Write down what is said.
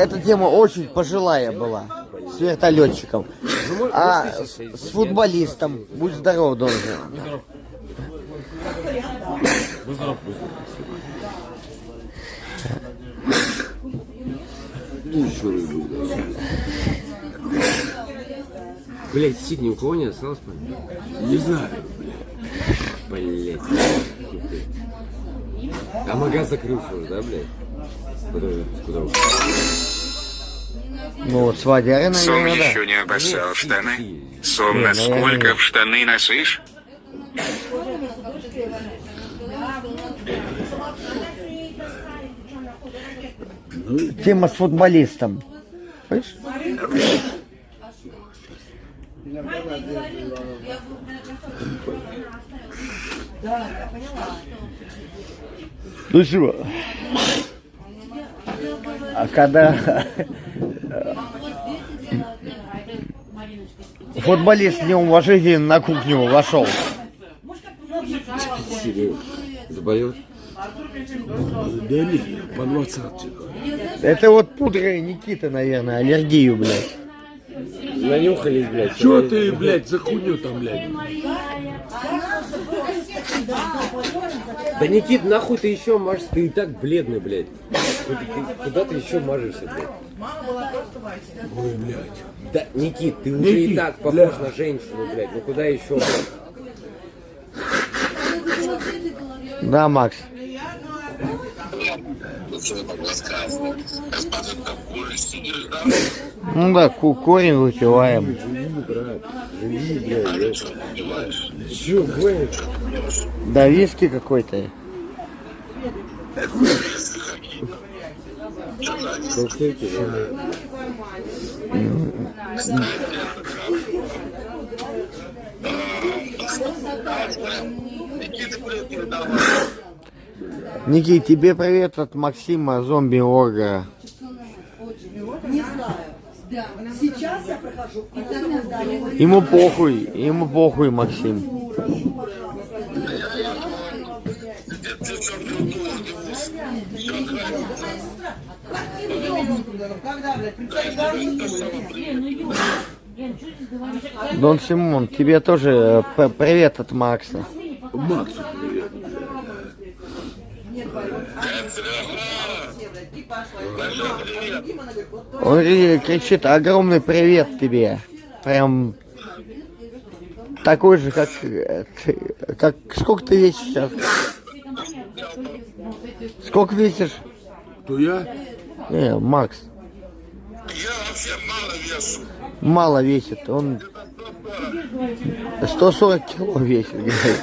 эта тема очень пожилая была. С вертолетчиком. А с футболистом. Будь здоров, должен. Будь здоров. Еще рыбу. Блять, сик ни у кого не осталось, не знаю, блять. А магаз закрылся уже, да, блядь? Куда ушел? Ну вот с водярой, Сом наверное, еще да. не обоссал штаны. Сом, насколько в штаны носишь? Тема с футболистом. Понимаешь? Ну чего? А когда футболист неуважительно на кухню вошел. Серьезно? Заболел? Да нет, по 20. Это вот пудра Никита, наверное, аллергию, блядь. Нанюхались, блядь. Чё ты, блядь, за хуйню там, блядь? Да Никит, нахуй ты еще мажешься? Ты и так бледный, блядь. Куда ты еще мажешься, блядь? Ой, блядь. Да, Никит, ты уже и Никит, так похож блядь. на женщину, блядь. Ну куда еще, блядь? Да, Макс. Ну да, корень выпиваем. Живи, блядь. Че, блядь? Да, виски какой-то. Коктейльки, блядь. Никит, тебе привет от Максима, зомби-орга. Не знаю. Сейчас я прохожу. Ему похуй, Максим. Дон Симон, тебе тоже привет от Макса. Максу привет. Он кричит огромный привет тебе. Прям такой же, как сколько ты весишь сейчас? Сколько весишь? То я? Не, Макс. Я вообще мало вешу. Мало весит. Он 140 кило весит, говорит.